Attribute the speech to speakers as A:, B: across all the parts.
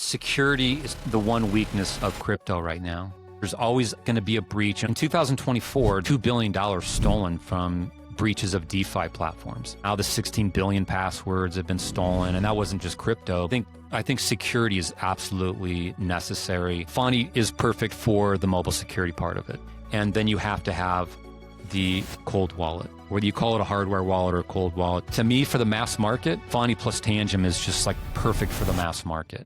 A: Security is the one weakness of crypto right now. There's always going to be a breach. In 2024, $2 billion stolen from breaches of DeFi platforms. Now the 16 billion passwords have been stolen, and that wasn't just crypto. I think security is absolutely necessary. Efani is perfect for the mobile security part of it. And then you have to have the cold wallet, whether you call it a hardware wallet or a cold wallet. To me, for the mass market, Efani plus Tangem is just like perfect for the mass market.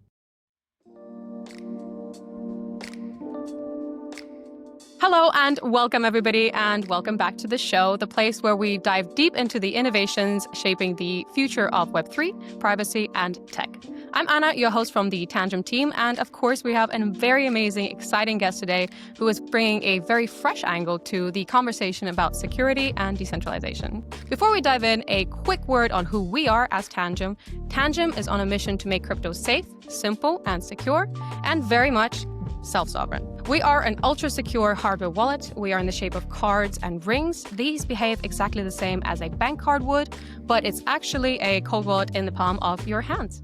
B: Hello and welcome everybody, and welcome back to the show, the place where we dive deep into the innovations shaping the future of Web3, privacy, and tech. I'm Anna, your host from the Tangem team, and of course we have a very amazing, exciting guest today who is bringing a very fresh angle to the conversation about security and decentralization. Before we dive in, a quick word on who we are as Tangem. Tangem is on a mission to make crypto safe, simple, and secure, and very much self-sovereign. We are an ultra-secure hardware wallet. We are in the shape of cards and rings. These behave exactly the same as a bank card would, but it's actually a cold wallet in the palm of your hands.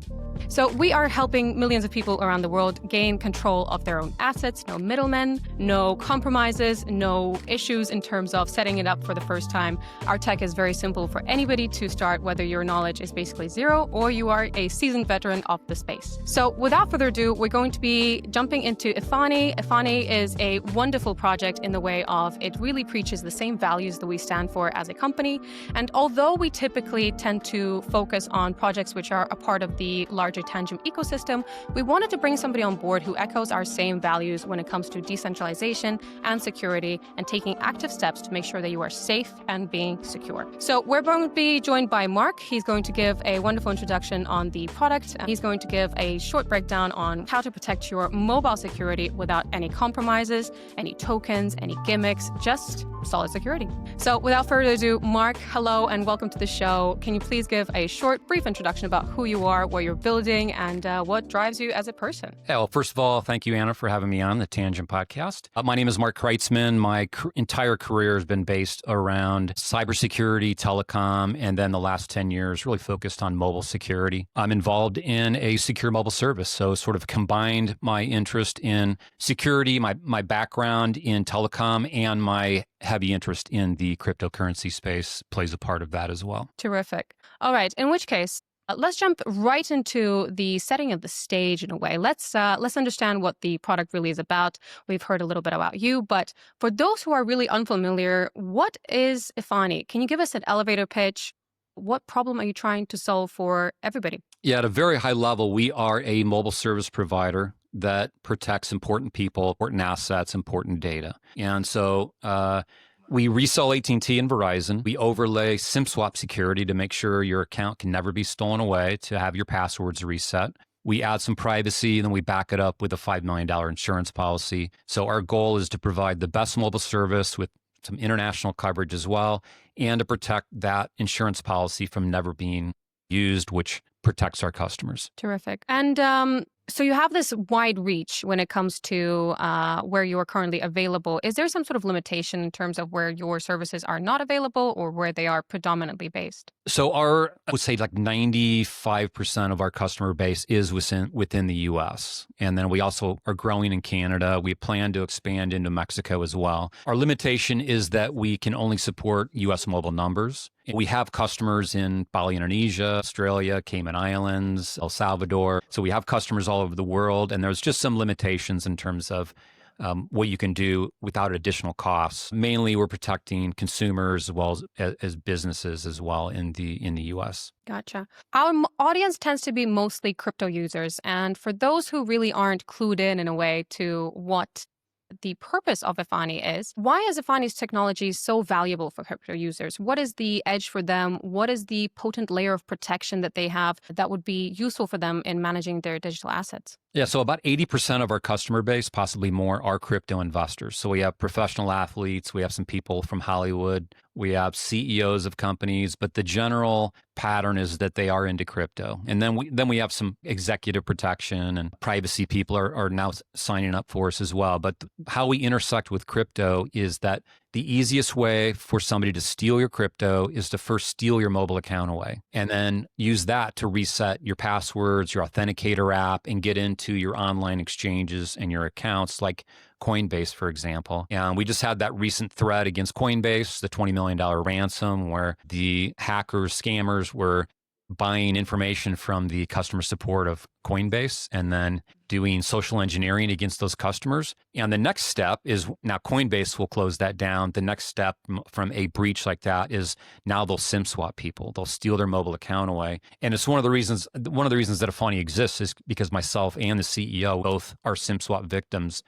B: So we are helping millions of people around the world gain control of their own assets, no middlemen, no compromises, no issues in terms of setting it up for the first time. Our tech is very simple for anybody to start, whether your knowledge is basically zero or you are a seasoned veteran of the space. So without further ado, we're going to be jumping into Efani. Efani is a wonderful project in the way of it really preaches the same values that we stand for as a company. And although we typically tend to focus on projects which are a part of the larger Tangem ecosystem, we wanted to bring somebody on board who echoes our same values when it comes to decentralization and security and taking active steps to make sure that you are safe and being secure. So we're going to be joined by Mark. He's going to give a wonderful introduction on the product. He's going to give a short breakdown on how to protect your mobile security without any compromises, any tokens, any gimmicks, just solid security. So without further ado, Mark, hello and welcome to the show. Can you please give a short, brief introduction about who you are, what you're building, and what drives you as a person?
A: Yeah, well, first of all, thank you, Anna, for having me on the Tangem podcast. My name is Mark Kreitzman. My entire career has been based around cybersecurity, telecom, and then the last 10 years really focused on mobile security. I'm involved in a secure mobile service, so sort of combined my interest in security, my background in telecom, and my heavy interest in the cryptocurrency space plays a part of that as well.
B: Terrific. All right. In which case, let's jump right into the setting of the stage in a way. Let's understand what the product really is about. We've heard a little bit about you, but for those who are really unfamiliar, what is Efani? Can you give us an elevator pitch? What problem are you trying to solve for everybody?
A: Yeah, at a very high level, we are a mobile service provider that protects important people, important assets, important data. And so we resell AT&T and Verizon. We overlay SIM swap security to make sure your account can never be stolen away, to have your passwords reset. We add some privacy, and then we back it up with a $5 million insurance policy. So our goal is to provide the best mobile service with some international coverage as well, and to protect that insurance policy from never being used, which protects our customers.
B: Terrific. And so you have this wide reach when it comes to where you are currently available. Is there some sort of limitation in terms of where your services are not available or where they are predominantly based?
A: So I would say like 95% of our customer base is within the US. And then we also are growing in Canada. We plan to expand into Mexico as well. Our limitation is that we can only support US mobile numbers. We have customers in Bali, Indonesia, Australia, Cayman Islands, El Salvador. So we have customers all over the world, and there's just some limitations in terms of what you can do without additional costs. Mainly, we're protecting consumers as well as businesses as well in the U.S.
B: Gotcha. Our audience tends to be mostly crypto users, and for those who really aren't clued in a way to what the purpose of Efani is, why is Efani's technology so valuable for crypto users? What is the edge for them? What is the potent layer of protection that they have that would be useful for them in managing their digital assets?
A: Yeah, so about 80% of our customer base, possibly more, are crypto investors. So we have professional athletes, we have some people from Hollywood, we have CEOs of companies, but the general pattern is that they are into crypto. And then we have some executive protection and privacy people are now signing up for us as well. But how we intersect with crypto is that the easiest way for somebody to steal your crypto is to first steal your mobile account away and then use that to reset your passwords, your authenticator app, and get into your online exchanges and your accounts like Coinbase, for example. And we just had that recent threat against Coinbase, the $20 million ransom, where the hackers, scammers were buying information from the customer support of Coinbase and then doing social engineering against those customers. And the next step is now Coinbase will close that down. The next step from a breach like that is now they'll SIM swap people. They'll steal their mobile account away. And it's one of the reasons that Efani exists is because myself and the CEO both are SIM swap victims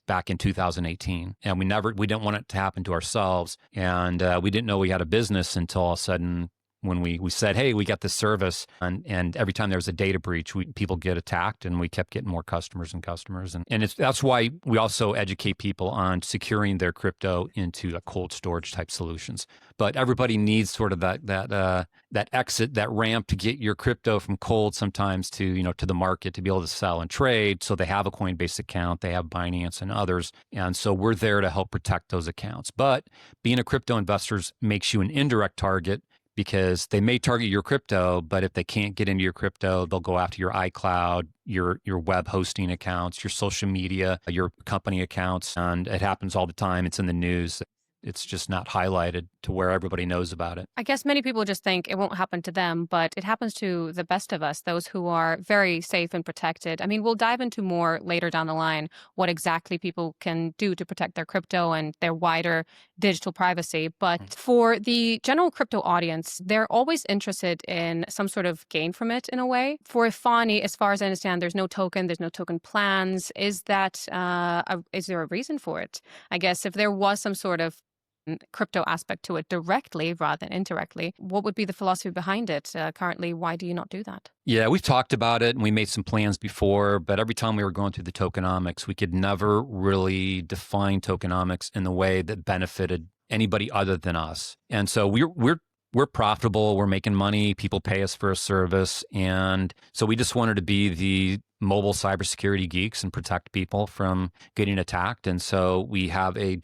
A: back in 2018. And we didn't want it to happen to ourselves. And we didn't know we had a business until all of a sudden when we said, hey, we got this service, and every time there was a data breach, people get attacked, and we kept getting more customers and customers. And that's why we also educate people on securing their crypto into a cold storage type solutions. But everybody needs sort of that exit, that ramp to get your crypto from cold sometimes to the market to be able to sell and trade. So they have a Coinbase account, they have Binance and others. And so we're there to help protect those accounts. But being a crypto investor makes you an indirect target, because they may target your crypto, but if they can't get into your crypto, they'll go after your iCloud, your web hosting accounts, your social media, your company accounts. And it happens all the time. It's in the news. It's just not highlighted to where everybody knows about it.
B: I guess many people just think it won't happen to them, but it happens to the best of us, those who are very safe and protected. I mean, we'll dive into more later down the line what exactly people can do to protect their crypto and their wider digital privacy. But for the general crypto audience, they're always interested in some sort of gain from it in a way. For Efani, as far as I understand, there's no token plans. Is there a reason for it? I guess if there was some sort of crypto aspect to it directly rather than indirectly, what would be the philosophy behind it? Currently, why do you not do that?
A: Yeah, we've talked about it and we made some plans before, but every time we were going through the tokenomics, we could never really define tokenomics in the way that benefited anybody other than us. And so we're profitable, we're making money, people pay us for a service. And so we just wanted to be the mobile cybersecurity geeks and protect people from getting attacked. And so we have a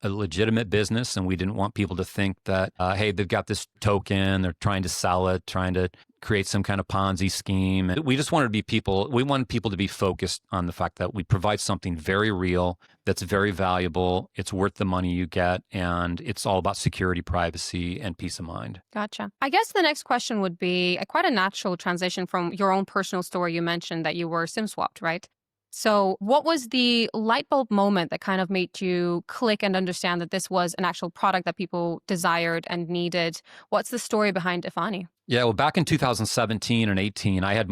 A: legitimate business, and we didn't want people to think that, hey, they've got this token, they're trying to sell it, trying to create some kind of Ponzi scheme. And we just wanted we wanted people to be focused on the fact that we provide something very real, that's very valuable, it's worth the money you get, and it's all about security, privacy, and peace of mind.
B: Gotcha. I guess the next question would be quite a natural transition from your own personal story. You mentioned that you were SIM swapped, right? So what was the light bulb moment that kind of made you click and understand that this was an actual product that people desired and needed? What's the story behind Efani?
A: Yeah, well, back in 2017 and 18, I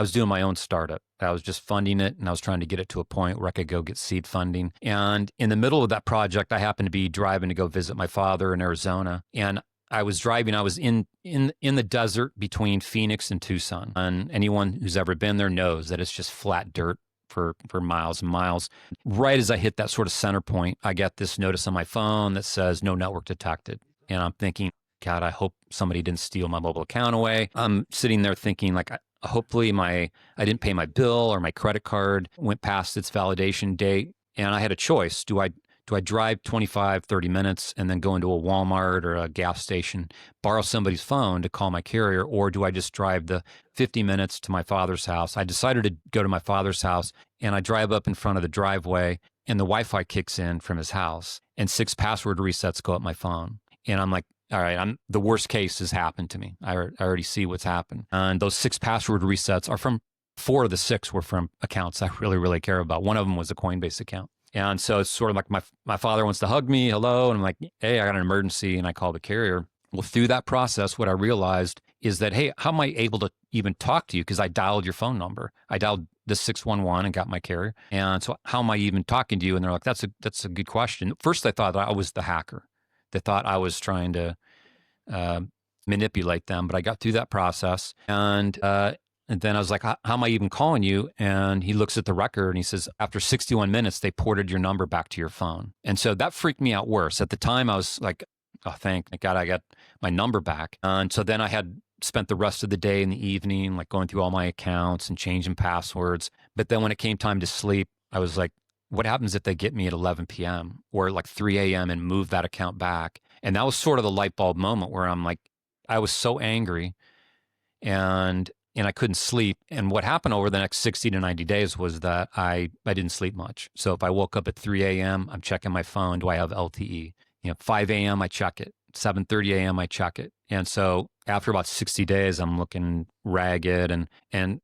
A: was doing my own startup. I was just funding it, and I was trying to get it to a point where I could go get seed funding. And in the middle of that project, I happened to be driving to go visit my father in Arizona. And I was driving, I was in the desert between Phoenix and Tucson. And anyone who's ever been there knows that it's just flat dirt for miles and miles. Right as I hit that sort of center point, I get this notice on my phone that says no network detected. And I'm thinking, God, I hope somebody didn't steal my mobile account away. I'm sitting there thinking, like, hopefully I didn't pay my bill or my credit card went past its validation date. And I had a choice. Do I drive 25, 30 minutes and then go into a Walmart or a gas station, borrow somebody's phone to call my carrier, or do I just drive the 50 minutes to my father's house? I decided to go to my father's house, and I drive up in front of the driveway, and the Wi-Fi kicks in from his house, and 6 password resets go up my phone. And I'm like, all right, the worst case has happened to me. I already see what's happened. And those 6 password resets are from 4 of the 6 were from accounts I really, really care about. One of them was a Coinbase account. And so it's sort of like my father wants to hug me, hello, and I'm like, hey, I got an emergency, and I call the carrier. Well, through that process, what I realized is that, hey, how am I able to even talk to you? Because I dialed your phone number. I dialed the 611 and got my carrier. And so how am I even talking to you? And they're like, that's a good question. First, they thought I was the hacker. They thought I was trying to manipulate them, but I got through that process. And then I was like, how am I even calling you? And he looks at the record and he says, after 61 minutes, they ported your number back to your phone. And so that freaked me out worse. At the time, I was like, oh, thank God I got my number back. And so then I had spent the rest of the day in the evening, like going through all my accounts and changing passwords. But then when it came time to sleep, I was like, what happens if they get me at 11 p.m. or like 3 a.m. and move that account back? And that was sort of the light bulb moment where I'm like, I was so angry and I couldn't sleep. And what happened over the next 60 to 90 days was that I didn't sleep much. So if I woke up at 3 a.m., I'm checking my phone. Do I have LTE? 5 a.m., I check it. 7:30 a.m., I check it. And so after about 60 days, I'm looking ragged. And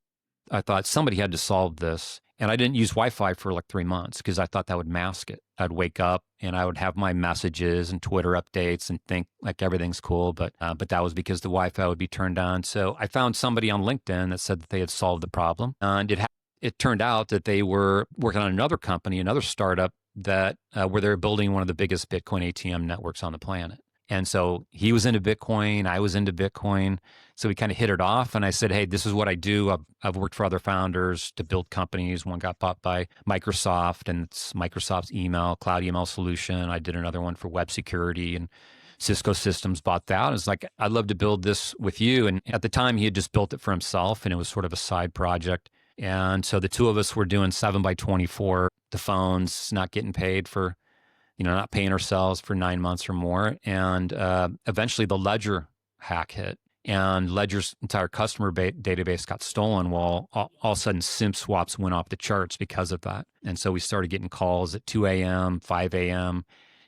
A: I thought somebody had to solve this. And I didn't use Wi-Fi for like 3 months because I thought that would mask it. I'd wake up and I would have my messages and Twitter updates and think like everything's cool. But that was because the Wi-Fi would be turned on. So I found somebody on LinkedIn that said that they had solved the problem. And it turned out that they were working on another company, another startup that where they're building one of the biggest Bitcoin ATM networks on the planet. And so he was into Bitcoin, I was into Bitcoin. So we kind of hit it off. And I said, hey, this is what I do. I've worked for other founders to build companies. One got bought by Microsoft, and it's Microsoft's cloud email solution. I did another one for web security, and Cisco Systems bought that. It's like, I'd love to build this with you. And at the time, he had just built it for himself, and it was sort of a side project. And so the two of us were doing 7x24, the phones, not getting paid for, not paying ourselves for 9 months or more. And eventually the Ledger hack hit, and Ledger's entire customer database got stolen. Well, all of a sudden SIM swaps went off the charts because of that. And so we started getting calls at 2 a.m., 5 a.m.,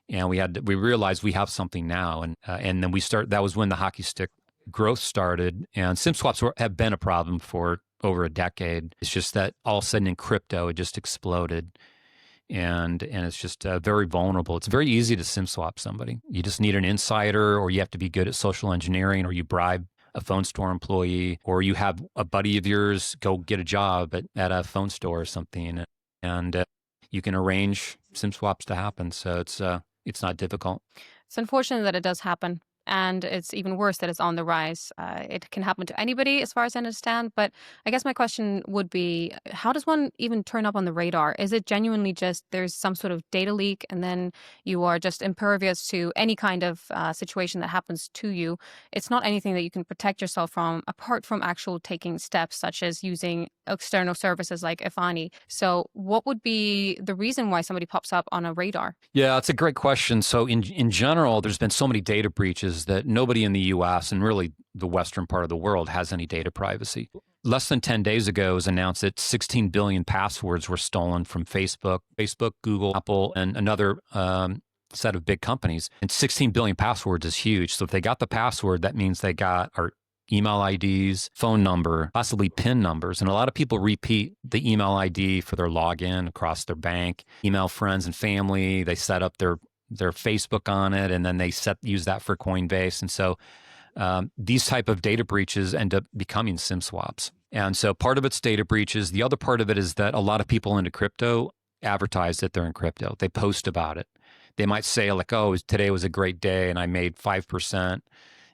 A: and we realized we have something now. And then that was when the hockey stick growth started. And SIM swaps have been a problem for over a decade. It's just that all of a sudden in crypto, it just exploded. And it's just very vulnerable. It's very easy to SIM swap somebody. You just need an insider, or you have to be good at social engineering, or you bribe a phone store employee, or you have a buddy of yours go get a job at a phone store or something, and you can arrange SIM swaps to happen. So it's not difficult.
B: It's unfortunate that it does happen. And it's even worse that it's on the rise. It can happen to anybody, as far as I understand. But I guess my question would be, how does one even turn up on the radar? Is it genuinely just there's some sort of data leak, and then you are just impervious to any kind of situation that happens to you? It's not anything that you can protect yourself from, apart from actual taking steps, such as using external services like Efani. So what would be the reason why somebody pops up on a radar?
A: Yeah, that's a great question. So in general, there's been so many data breaches that nobody in the US and really the Western part of the world has any data privacy. Less than 10 days ago, it was announced that 16 billion passwords were stolen from Facebook, Google, Apple, and another set of big companies. And 16 billion passwords is huge. So if they got the password, that means they got our email IDs, phone number, possibly PIN numbers. And a lot of people repeat the email ID for their login across their bank, email friends and family. They set up their Facebook on it, and then they use that for Coinbase. And so these type of data breaches end up becoming SIM swaps. And so part of it's data breaches. The other part of it is that a lot of people into crypto advertise that they're in crypto. They post about it. They might say like, oh, today was a great day and I made 5%,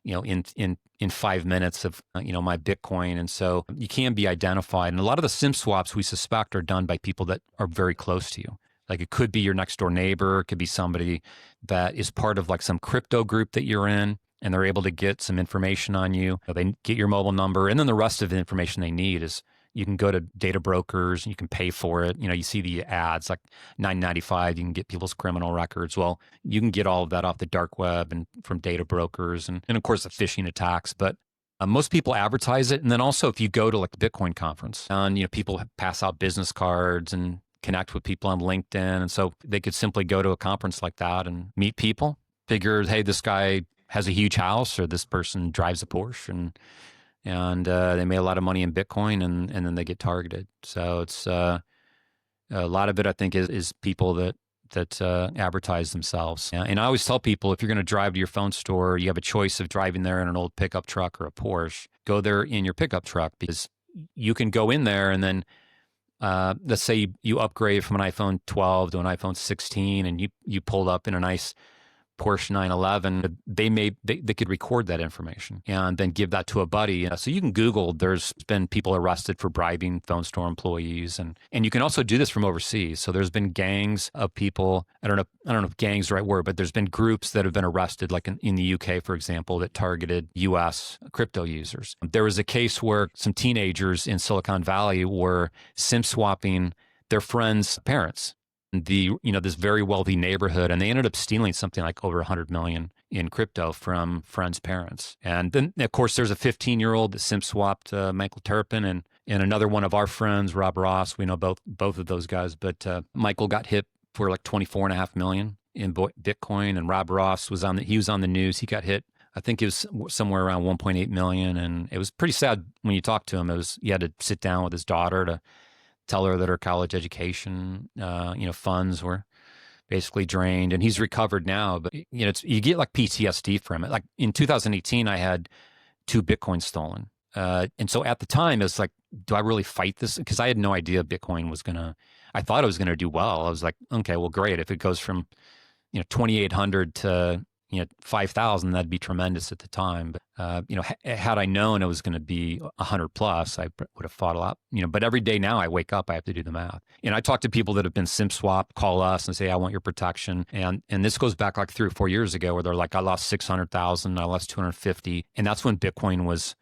A: in 5 minutes of, my Bitcoin. And so you can be identified. And a lot of the SIM swaps we suspect are done by people that are very close to you. Like it could be your next door neighbor, it could be somebody that is part of like some crypto group that you're in, and they're able to get some information on you. They get your mobile number, and then the rest of the information they need is you can go to data brokers and you can pay for it. You see the ads like $9.95, you can get people's criminal records. Well, you can get all of that off the dark web and from data brokers and of course the phishing attacks. But most people advertise it. And then also if you go to like the Bitcoin conference and, people pass out business cards and connect with people on LinkedIn. And so they could simply go to a conference like that and meet people, figure, hey, this guy has a huge house or this person drives a Porsche and they made a lot of money in Bitcoin and then they get targeted. So it's a lot of it, I think, is people that advertise themselves. And I always tell people, if you're going to drive to your phone store, you have a choice of driving there in an old pickup truck or a Porsche. Go there in your pickup truck because you can go in there and then let's say you upgrade from an iPhone 12 to an iPhone 16 and you pulled up in a nice Porsche 911, they could record that information and then give that to a buddy. So you can Google, there's been people arrested for bribing phone store employees. And you can also do this from overseas. So there's been gangs of people, I don't know if gangs is the right word, but there's been groups that have been arrested, like in the UK, for example, that targeted US crypto users. There was a case where some teenagers in Silicon Valley were SIM swapping their friends' parents. this very wealthy neighborhood, and they ended up stealing something like over 100 million in crypto from friends' parents. And then, of course, there's a 15-year-old that SIM swapped Michael Turpin, and another one of our friends, Rob Ross. We know both of those guys, but Michael got hit for like 24.5 million in Bitcoin, and Rob Ross was on the news. He got hit. I think it was somewhere around 1.8 million, and it was pretty sad when you talked to him. He had to sit down with his daughter to tell her that her college education, funds were basically drained, and he's recovered now. But you get like PTSD from it. Like in 2018, I had 2 Bitcoins stolen, and so at the time, it's like, do I really fight this? Because I had no idea Bitcoin was gonna. I thought it was gonna do well. I was like, okay, well, great. If it goes from 2,800 to 5,000, that'd be tremendous at the time. But, had I known it was going to be 100 plus, I would have fought a lot, but every day now I wake up, I have to do the math. And I talk to people that have been SIM swapped, call us and say, I want your protection. And this goes back like 3 or 4 years ago where they're like, I lost 600,000, I lost 250. And that's when Bitcoin was,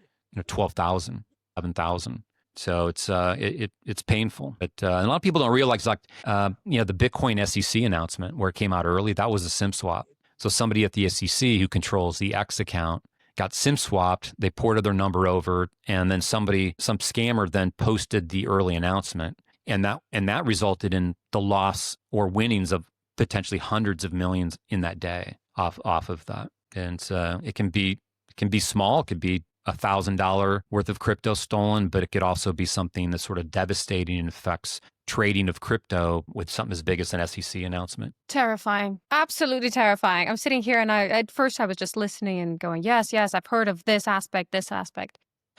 A: 12,000, 11,000. So it's painful, but a lot of people don't realize the Bitcoin SEC announcement where it came out early, that was a SIM swap. So somebody at the SEC who controls the X account got SIM swapped. They ported their number over, and then some scammer then posted the early announcement, and that resulted in the loss or winnings of potentially hundreds of millions in that day off of that. And it can be small. It could be $1,000 worth of crypto stolen, but it could also be something that's sort of devastating and affects trading of crypto with something as big as an SEC announcement.
B: Terrifying. Absolutely terrifying. I'm sitting here and at first I was just listening and going, yes, I've heard of this aspect.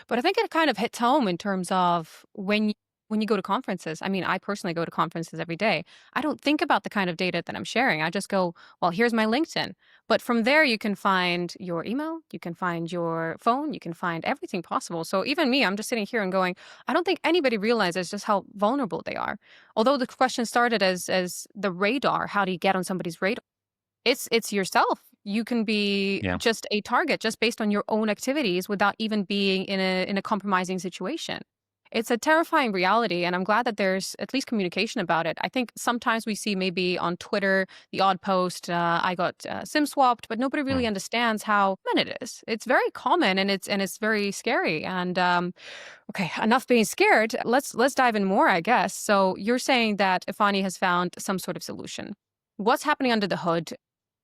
B: But I think it kind of hits home in terms of when you go to conferences. I mean, I personally go to conferences every day. I don't think about the kind of data that I'm sharing. I just go, well, here's my LinkedIn. But from there, you can find your email, you can find your phone, you can find everything possible. So even me, I'm just sitting here and going, I don't think anybody realizes just how vulnerable they are. Although the question started as the radar, how do you get on somebody's radar? It's yourself. You can be just a target just based on your own activities without even being in a compromising situation. It's a terrifying reality, and I'm glad that there's at least communication about it. I think sometimes we see maybe on Twitter the odd post, I got SIM swapped, but nobody really understands how common it is. It's very common, and it's very scary. And okay, enough being scared. Let's dive in more, I guess. So you're saying that Efani has found some sort of solution. What's happening under the hood?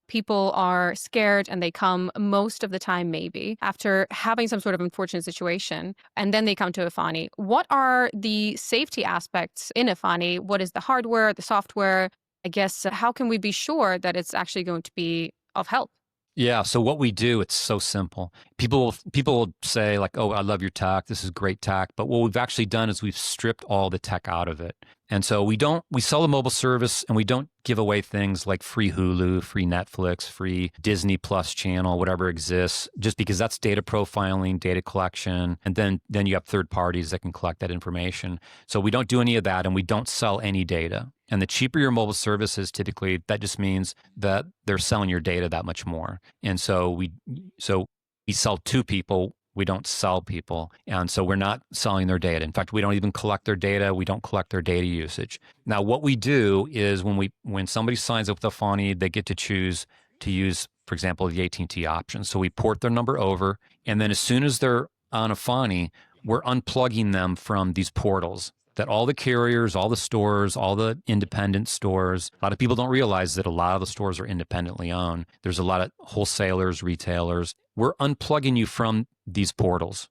B: People are scared and they come most of the time, maybe after having some sort of unfortunate situation, and then they come to Efani. What are the safety aspects in Efani? What is the hardware, the software? I guess, how can we be sure that it's actually going to be of help?
A: Yeah. So what we do, it's so simple. People will say like, oh, I love your tech. This is great tech. But what we've actually done is we've stripped all the tech out of it. And so we sell a mobile service and we don't give away things like free Hulu, free Netflix, free Disney Plus channel, whatever exists, just because that's data profiling, data collection. And then you have third parties that can collect that information. So we don't do any of that, and we don't sell any data. And the cheaper your mobile service is, typically, that just means that they're selling your data that much more. And so we sell to people. We don't sell people. And so we're not selling their data. In fact, we don't even collect their data. We don't collect their data usage. Now, what we do is when somebody signs up with Efani, they get to choose to use, for example, the AT&T option. So we port their number over. And then as soon as they're on Efani, we're unplugging them from these portals that all the carriers, all the stores, all the independent stores, a lot of people don't realize that a lot of the stores are independently owned. There's a lot of wholesalers, retailers. We're unplugging you from these portals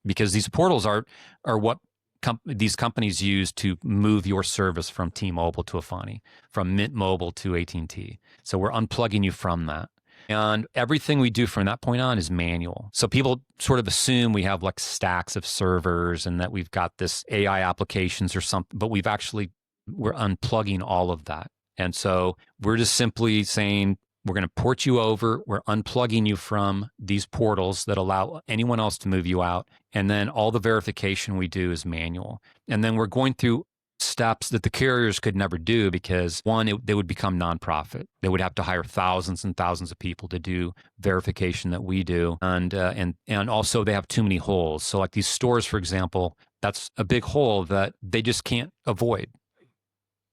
A: because these portals are what these companies use to move your service from T-Mobile to Efani, from Mint Mobile to AT&T. So we're unplugging you from that. And everything we do from that point on is manual. So people sort of assume we have like stacks of servers and that we've got this AI applications or something, but we're unplugging all of that. And so we're just simply saying, we're going to port you over. We're unplugging you from these portals that allow anyone else to move you out. And then all the verification we do is manual. And then we're going through steps that the carriers could never do because, one, they would become nonprofit. They would have to hire thousands and thousands of people to do verification that we do. And also they have too many holes. So like these stores, for example, that's a big hole that they just can't avoid.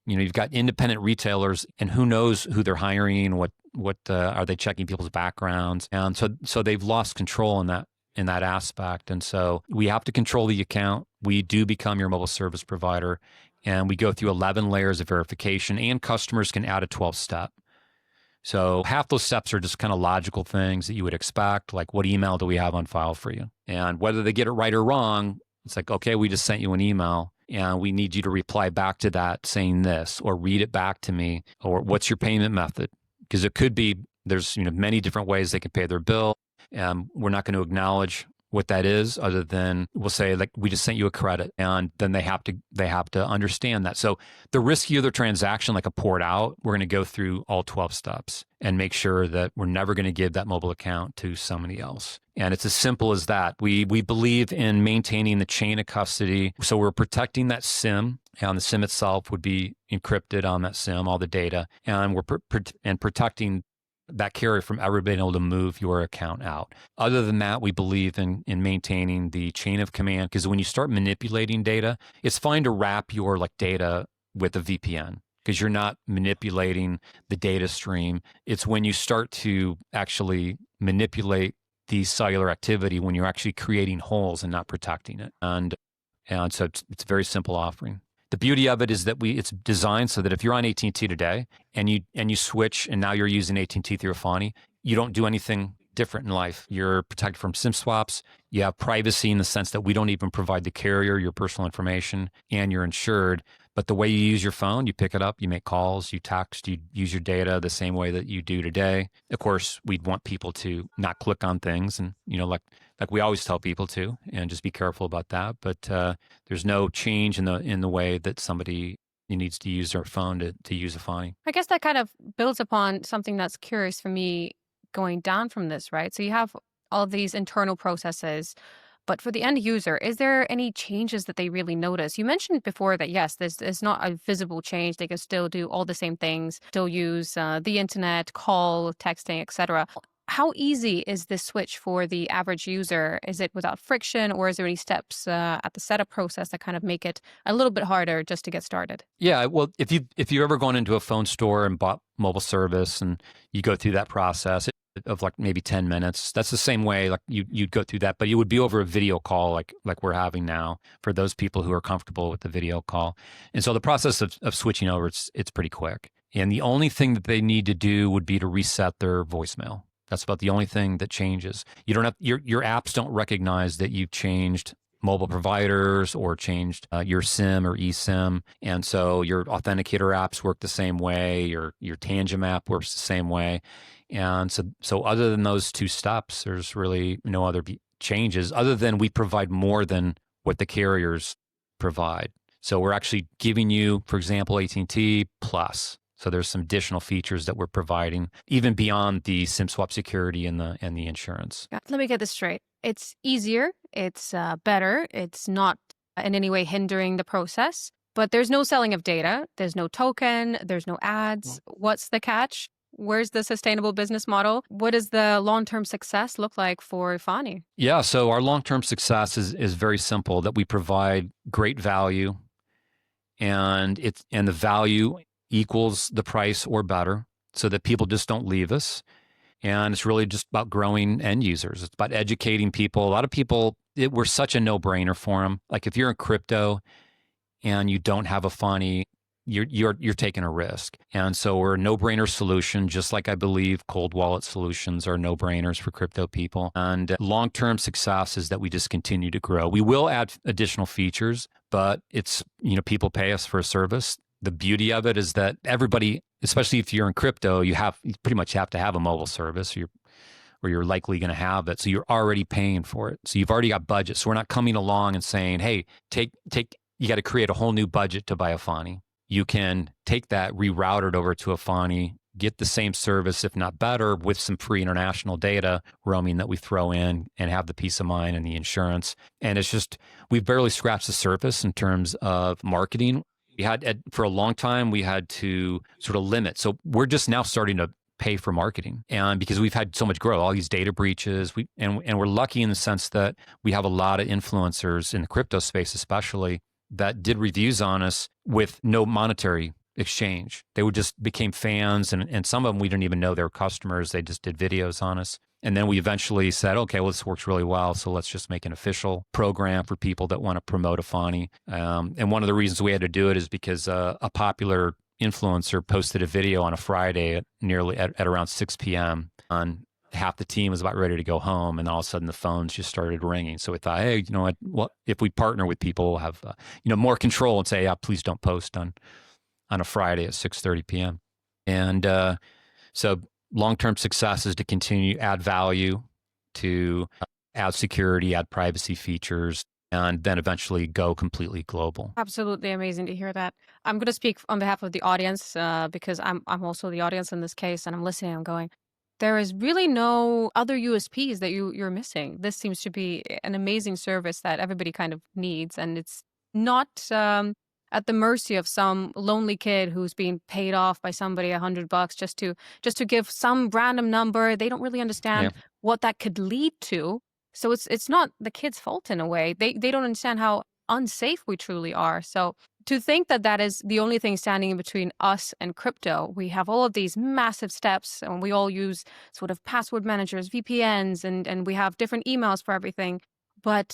A: you've got independent retailers, and who knows who they're hiring, what are they checking people's backgrounds, and so they've lost control in that aspect. And so we have to control the account. We do become your mobile service provider, and we go through 11 layers of verification, and customers can add a 12th step. So half those steps are just kind of logical things that you would expect, like what email do we have on file for you? And whether they get it right or wrong, it's like, okay, we just sent you an email and we need you to reply back to that saying this, or read it back to me, or what's your payment method? Because it could be, there's many different ways they can pay their bill. We're not going to acknowledge what that is, other than we'll say, like, we just sent you a credit, and then they have to understand that. So the riskier the transaction, like a port out, we're going to go through all 12 steps and make sure that we're never going to give that mobile account to somebody else. And it's as simple as that. We believe in maintaining the chain of custody. So we're protecting that SIM, and the SIM itself would be encrypted on that SIM, all the data, and we're protecting that carrier from ever being able to move your account out. Other than that, we believe in maintaining the chain of command, because when you start manipulating data, it's fine to wrap your data with a VPN, because you're not manipulating the data stream. It's when you start to actually manipulate the cellular activity, when you're actually creating holes and not protecting it. And so it's a very simple offering. The beauty of it is that it's designed so that if you're on AT&T today and you switch and now you're using AT&T through Efani, you don't do anything different in life. You're protected from SIM swaps. You have privacy in the sense that we don't even provide the carrier your personal information, and you're insured. But the way you use your phone, you pick it up, you make calls, you text, you use your data the same way that you do today. Of course, we'd want people to not click on things, and like we always tell people to, and just be careful about that. But there's no change in the way that somebody needs to use their phone to use Efani.
B: I guess that kind of builds upon something that's curious for me going down from this, right? So you have all of these internal processes, but for the end user, is there any changes that they really notice? You mentioned before that, yes, there's not a visible change. They can still do all the same things, still use the internet, call, texting, etc. How easy is this switch for the average user? Is it without friction, or is there any steps at the setup process that kind of make it a little bit harder just to get started?
A: Yeah, well, if you've ever gone into a phone store and bought mobile service, and you go through that process of maybe 10 minutes, that's the same way you'd go through that, but it would be over a video call like we're having now, for those people who are comfortable with the video call. And so the process of switching over, it's pretty quick. And the only thing that they need to do would be to reset their voicemail. That's about the only thing that changes. You don't have your apps don't recognize that you've changed mobile providers or changed your SIM or eSIM, and so your authenticator apps work the same way. Your Tangem app works the same way, and so other than those two steps, there's really no other changes other than we provide more than what the carriers provide. So we're actually giving you, for example, AT&T Plus. So there's some additional features that we're providing, even beyond the SIM swap security and the insurance.
B: Let me get this straight. It's easier, it's better, it's not in any way hindering the process, but there's no selling of data, there's no token, there's no ads. What's the catch? Where's the sustainable business model? What does the long-term success look like for Efani?
A: Yeah, so our long-term success is very simple, that we provide great value, and the value equals the price or better, so that people just don't leave us. And it's really just about growing end users. It's about educating people. A lot of people, we're such a no-brainer for them. Like if you're in crypto and you don't have Efani, you're taking a risk. And so we're a no-brainer solution, just like I believe cold wallet solutions are no-brainers for crypto people. And long-term success is that we just continue to grow. We will add additional features, but it's, people pay us for a service. The beauty of it is that everybody, especially if you're in crypto, you pretty much have to have a mobile service, or you're likely going to have it. So you're already paying for it. So you've already got budget. So we're not coming along and saying, hey, you got to create a whole new budget to buy Efani. You can take that, reroute it over to Efani, get the same service, if not better, with some free international data roaming that we throw in, and have the peace of mind and the insurance. And it's just, we've barely scratched the surface in terms of marketing. We had, for a long time, we had to sort of limit. So we're just now starting to pay for marketing, and because we've had so much growth, all these data breaches, and we're lucky in the sense that we have a lot of influencers in the crypto space, especially, that did reviews on us with no monetary exchange. They would just became fans, and some of them we didn't even know they were customers. They just did videos on us. And then we eventually said, okay, well, this works really well, so let's just make an official program for people that want to promote Efani. And one of the reasons we had to do it is because a popular influencer posted a video on a Friday at around 6 p.m. on half the team was about ready to go home, and all of a sudden the phones just started ringing. So we thought, hey, you know what? Well, if we partner with people, we'll have more control and say, yeah, please don't post on a Friday at 6:30 p.m. And so long-term success is to continue to add value, to add security, add privacy features, and then eventually go completely global.
B: Absolutely amazing to hear that. I'm going to speak on behalf of the audience because I'm also the audience in this case, and I'm listening. I'm going, there is really no other USPs that you're missing. This seems to be an amazing service that everybody kind of needs, and it's not at the mercy of some lonely kid who's being paid off by somebody $100 just to give some random number. They don't really understand what that could lead to. So it's not the kid's fault in a way. They don't understand how unsafe we truly are. So to think that is the only thing standing in between us and crypto, we have all of these massive steps, and we all use sort of password managers, VPNs, and we have different emails for everything. But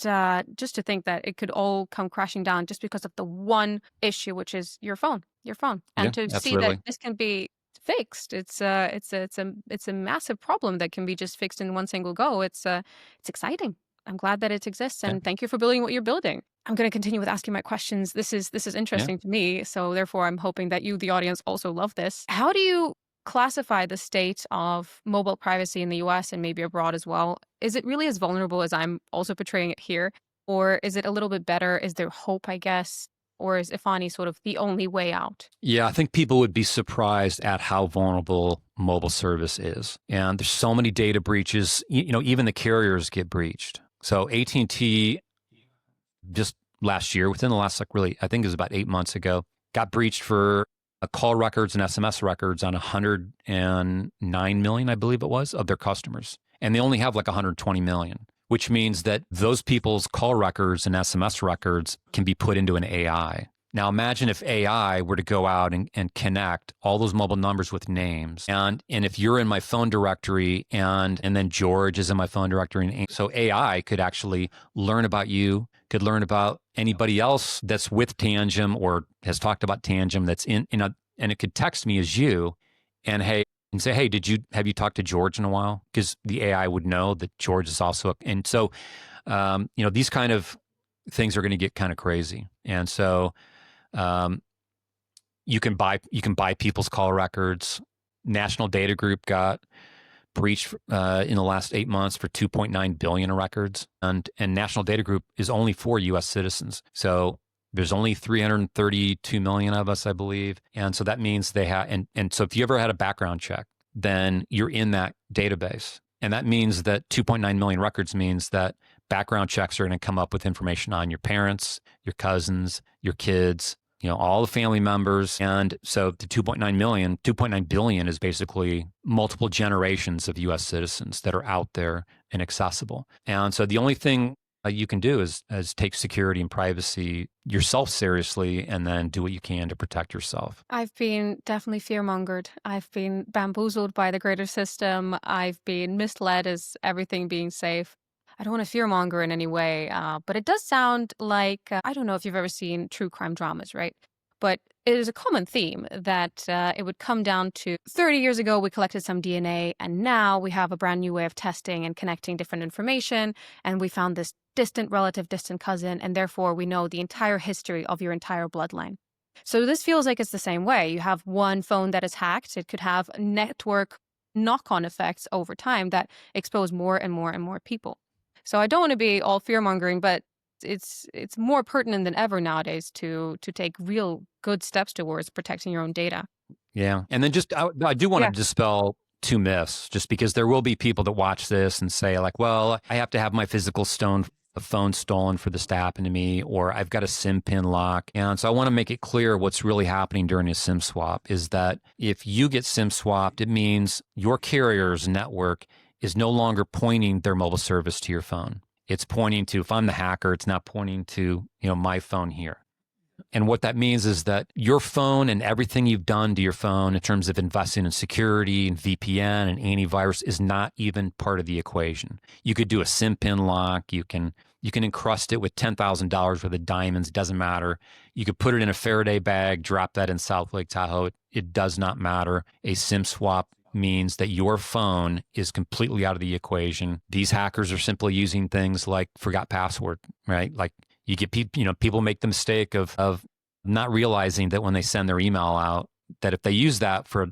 B: just to think that it could all come crashing down just because of the one issue, which is your phone, and to
A: absolutely.
B: see that this can be fixed, it's a massive problem that can be just fixed in one single go. It's exciting. I'm glad that it exists, and thank you for building what you're building. I'm going to continue with asking my questions. This is interesting to me, so therefore I'm hoping that you, the audience, also love this. How do you classify the state of mobile privacy in the US and maybe abroad as well? Is it really as vulnerable as I'm also portraying it here? Or is it a little bit better? Is there hope, I guess? Or is Efani sort of the only way out? Yeah,
A: I think people would be surprised at how vulnerable mobile service is. And there's so many data breaches, even the carriers get breached. So AT&T just last year, within the last I think it was about 8 months ago, got breached for call records and SMS records on 109 million, I believe it was, of their customers. And they only have like 120 million, which means that those people's call records and SMS records can be put into an AI. Now imagine if AI were to go out and connect all those mobile numbers with names. And if you're in my phone directory and then George is in my phone directory. So AI could actually learn about you, could learn about anybody else that's with Tangem or has talked about Tangem that's and it could text me as you and say, hey, have you talked to George in a while? Because the AI would know that George is also, and so, these kind of things are going to get kind of crazy. And so, you can buy people's call records. National Data Group got breached in the last 8 months for 2.9 billion records, and National Data Group is only for U.S. citizens. So there's only 332 million of us, I believe, and so that means they have. And so if you ever had a background check, then you're in that database, and that means that 2.9 million records means that background checks are going to come up with information on your parents, your cousins, your kids, all the family members. And so the 2.9 billion is basically multiple generations of U.S. citizens that are out there and accessible. And so the only thing you can do is take security and privacy yourself seriously, and then do what you can to protect yourself.
B: I've been definitely fear-mongered. I've been bamboozled by the greater system. I've been misled as everything being safe. I don't want to fearmonger in any way, but it does sound like, I don't know if you've ever seen true crime dramas, right? But it is a common theme that it would come down to 30 years ago, we collected some DNA, and now we have a brand new way of testing and connecting different information, and we found this distant relative, distant cousin, and therefore we know the entire history of your entire bloodline. So this feels like it's the same way. You have one phone that is hacked. It could have network knock-on effects over time that expose more and more and more people. So I don't want to be all fear-mongering, but it's more pertinent than ever nowadays to take real good steps towards protecting your own data.
A: Yeah. And then I do want to dispel two myths, just because there will be people that watch this and say like, well, I have to have my physical phone stolen for this to happen to me, or I've got a SIM pin lock. And so I want to make it clear what's really happening during a SIM swap is that if you get SIM swapped, it means your carrier's network is no longer pointing their mobile service to your phone. It's pointing to, if I'm the hacker, it's not pointing to, my phone here. And what that means is that your phone and everything you've done to your phone in terms of investing in security and VPN and antivirus is not even part of the equation. You could do a SIM pin lock. You can encrust it with $10,000 worth of diamonds. Doesn't matter. You could put it in a Faraday bag, drop that in South Lake Tahoe. It does not matter. A SIM swap means that your phone is completely out of the equation. These hackers are simply using things like forgot password, right? Like you get people make the mistake of not realizing that when they send their email out, that if they use that to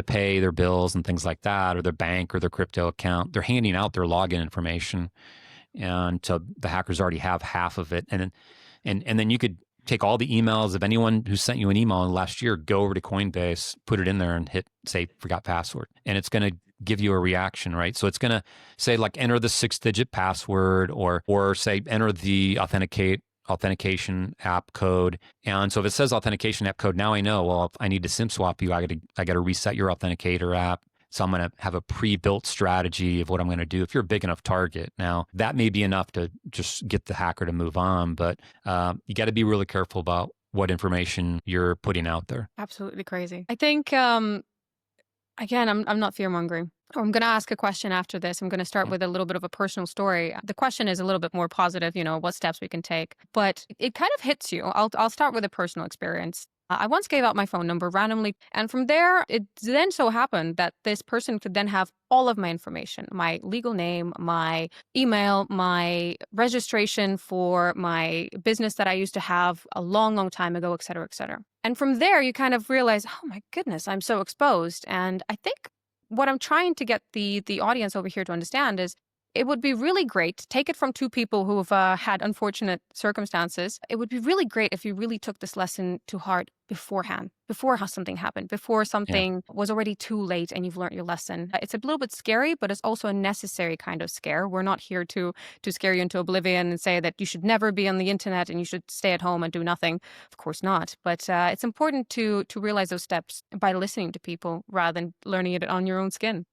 A: pay their bills and things like that, or their bank or their crypto account, they're handing out their login information. And so the hackers already have half of it. And then you could take all the emails of anyone who sent you an email in the last year, go over to Coinbase, put it in there and hit, say, forgot password. And it's going to give you a reaction, right? So it's going to say like, enter the 6-digit password or say, enter the authentication app code. And so if it says authentication app code, now I know, well, if I need to SIM swap you, I got to reset your authenticator app. So I'm going to have a pre-built strategy of what I'm going to do. If you're a big enough target, now that may be enough to just get the hacker to move on, but you got to be really careful about what information you're putting out there.
B: Absolutely crazy. I think, again, I'm not fear-mongering. I'm going to ask a question after this. I'm going to start with a little bit of a personal story. The question is a little bit more positive, what steps we can take, but it kind of hits you. I'll start with a personal experience. I once gave out my phone number randomly, and from there, it then so happened that this person could then have all of my information, my legal name, my email, my registration for my business that I used to have a long, long time ago, et cetera, et cetera. And from there, you kind of realize, oh my goodness, I'm so exposed. And I think what I'm trying to get the audience over here to understand is it would be really great, take it from two people who have had unfortunate circumstances. It would be really great if you really took this lesson to heart beforehand, before something happened, before something was already too late and you've learned your lesson. It's a little bit scary, but it's also a necessary kind of scare. We're not here to scare you into oblivion and say that you should never be on the internet and you should stay at home and do nothing. Of course not. But it's important to realize those steps by listening to people rather than learning it on your own skin.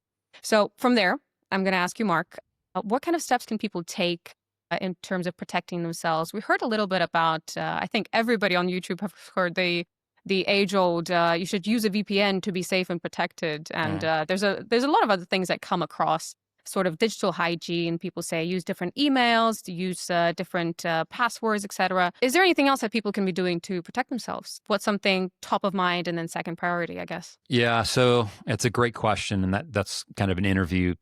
B: So from there, I'm going to ask you, Mark, what kind of steps can people take in terms of protecting themselves? We heard a little bit about, I think everybody on YouTube have heard the age-old, you should use a VPN to be safe and protected. And there's a lot of other things that come across, sort of digital hygiene. People say use different emails, to use different passwords, etc. Is there anything else that people can be doing to protect themselves? What's something top of mind and then second priority, I guess? Yeah,
A: so it's a great question. And that's kind of an interview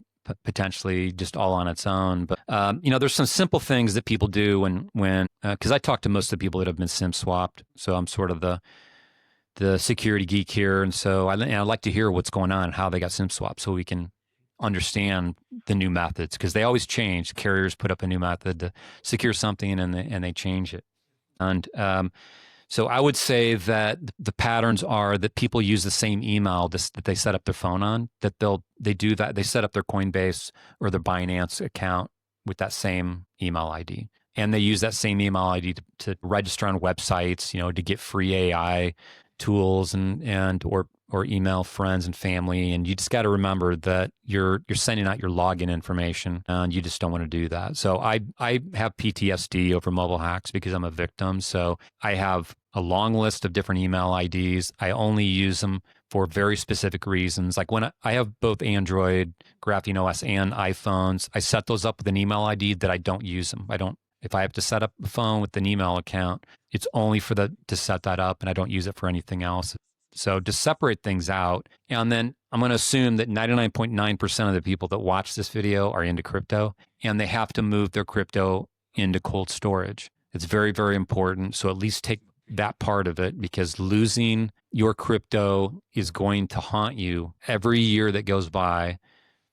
A: potentially just all on its own. But, there's some simple things that people do when because I talk to most of the people that have been SIM swapped. So I'm sort of the security geek here. And so I like to hear what's going on and how they got SIM swapped so we can understand the new methods, because they always change. Carriers put up a new method to secure something and they change it. And so I would say that the patterns are that people use the same email that they set up their phone on, that they set up their Coinbase or their Binance account with that same email ID. And they use that same email ID to register on websites, to get free AI tools or email friends and family. And you just got to remember that you're sending out your login information, and you just don't want to do that. So I have PTSD over mobile hacks because I'm a victim. So I have a long list of different email IDs. I only use them for very specific reasons. Like when I have both Android, Graphene OS, and iPhones, I set those up with an email ID that I don't use them. If I have to set up a phone with an email account, it's only to set that up, and I don't use it for anything else. So to separate things out, and then I'm going to assume that 99.9% of the people that watch this video are into crypto, and they have to move their crypto into cold storage. It's very, very important. So at least take that part of it, because losing your crypto is going to haunt you every year that goes by,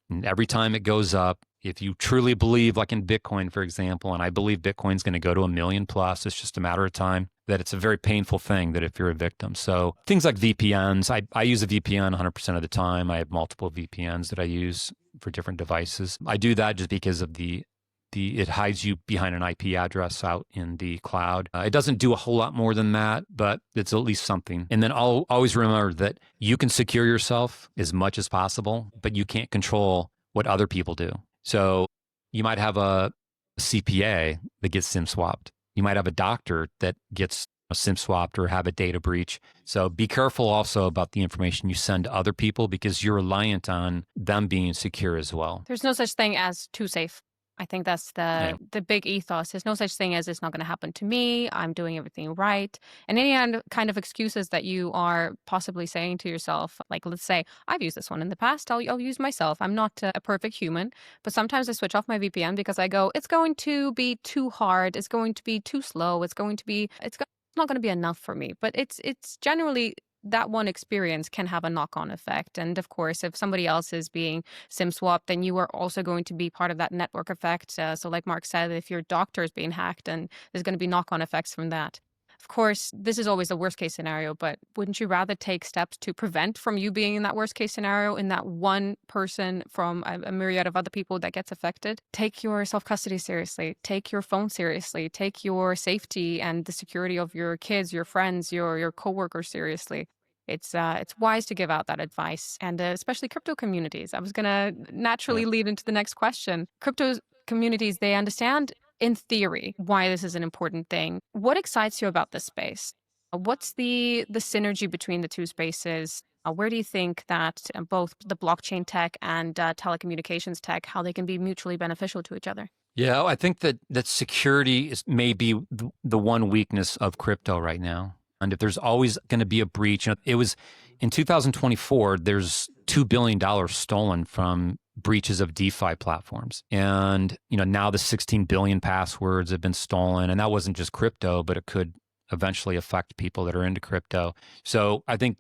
A: and every time it goes up. If you truly believe, like in Bitcoin, for example, and I believe Bitcoin's going to go to 1 million plus, it's just a matter of time, that it's a very painful thing that if you're a victim. So things like VPNs, I use a VPN 100% of the time. I have multiple VPNs that I use for different devices. I do that just because of it hides you behind an IP address out in the cloud. It doesn't do a whole lot more than that, but it's at least something. And then I'll always remember that you can secure yourself as much as possible, but you can't control what other people do. So you might have a CPA that gets SIM swapped. You might have a doctor that gets SIM swapped or have a data breach. So be careful also about the information you send to other people because you're reliant on them being secure as well.
B: There's no such thing as too safe. I think that's
A: Yeah.
B: the big ethos. There's no such thing as it's not going to happen to me. I'm doing everything right. And any kind of excuses that you are possibly saying to yourself, like let's say I've used this one in the past. I'll use myself. I'm not a perfect human, but sometimes I switch off my VPN because I go, it's going to be too hard. It's going to be too slow. It's not going to be enough for me. But it's generally that one experience can have a knock-on effect. And of course, if somebody else is being SIM swapped, then you are also going to be part of that network effect. So like Mark said, if your doctor is being hacked, then there's going to be knock-on effects from that. Of course, this is always the worst case scenario, but wouldn't you rather take steps to prevent from you being in that worst case scenario, in that one person from a myriad of other people that gets affected? Take your self-custody seriously. Take your phone seriously. Take your safety and the security of your kids, your friends, your coworkers seriously. It's wise to give out that advice, and especially crypto communities. I was going to naturally lead into the next question. Crypto communities, they understand in theory why this is an important thing. What excites you about this space? What's the synergy between the two spaces? Where do you think that both the blockchain tech and telecommunications tech, how they can be mutually beneficial to each other?
A: Yeah, I think that security is maybe the one weakness of crypto right now. And if there's always going to be a breach, it was in 2024, there's $2 billion stolen from breaches of DeFi platforms. And, now the 16 billion passwords have been stolen. And that wasn't just crypto, but it could eventually affect people that are into crypto. So I think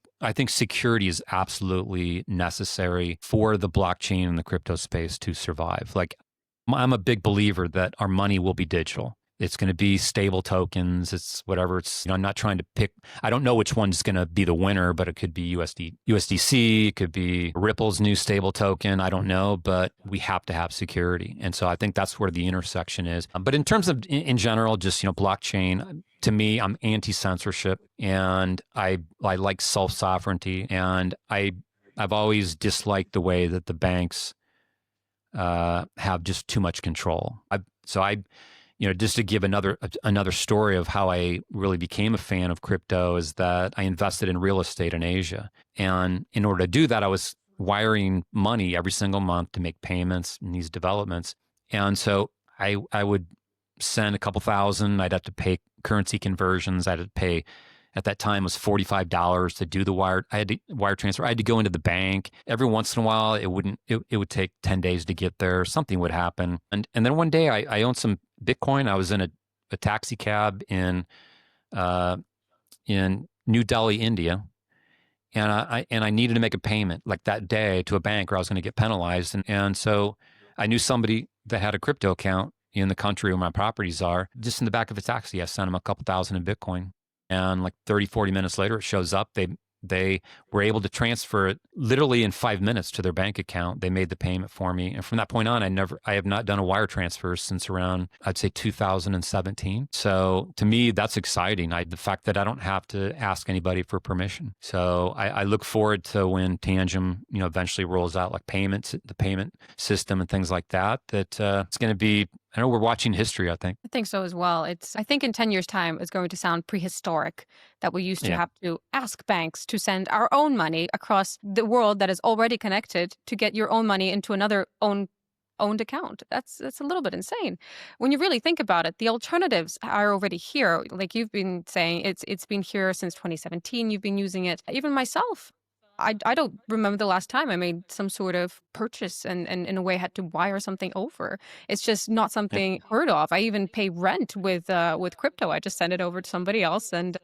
A: security is absolutely necessary for the blockchain and the crypto space to survive. Like, I'm a big believer that our money will be digital. It's going to be stable tokens. It's whatever. It's, I'm not trying to pick. I don't know which one's going to be the winner, but it could be USDC. It could be Ripple's new stable token. I don't know, but we have to have security. And so I think that's where the intersection is. But in terms of, in general, just, blockchain, to me, I'm anti-censorship and I like self-sovereignty. And I've always disliked the way that the banks have just too much control. Just to give another story of how I really became a fan of crypto is that I invested in real estate in Asia. And in order to do that, I was wiring money every single month to make payments in these developments. And so I would send a couple thousand. I'd have to pay currency conversions. I had to pay, at that time, was $45 to do the wire. I had to wire transfer. I had to go into the bank. Every once in a while, it would take 10 days to get there. Something would happen. And then one day I owned some Bitcoin. I was in a taxi cab in New Delhi, India. And I needed to make a payment like that day to a bank or I was going to get penalized. And so I knew somebody that had a crypto account in the country where my properties are. Just in the back of the taxi, I sent them a couple thousand in Bitcoin. And like 30, 40 minutes later, it shows up. They were able to transfer it literally in 5 minutes to their bank account. They made the payment for me. And from that point on, I have not done a wire transfer since around, I'd say 2017. So to me, that's exciting. The fact that I don't have to ask anybody for permission. So I look forward to when Tangem, eventually rolls out like payments, the payment system and things like that, it's going to be, I know we're watching history, I think.
B: I think so as well. I think in 10 years' time, it's going to sound prehistoric that we used to have to ask banks to send our own money across the world that is already connected to get your own money into another owned account. That's a little bit insane. When you really think about it, the alternatives are already here. Like you've been saying, it's been here since 2017. You've been using it. Even myself, I don't remember the last time I made some sort of purchase and in a way had to wire something over. It's just not something heard of. I even pay rent with crypto. I just send it over to somebody else and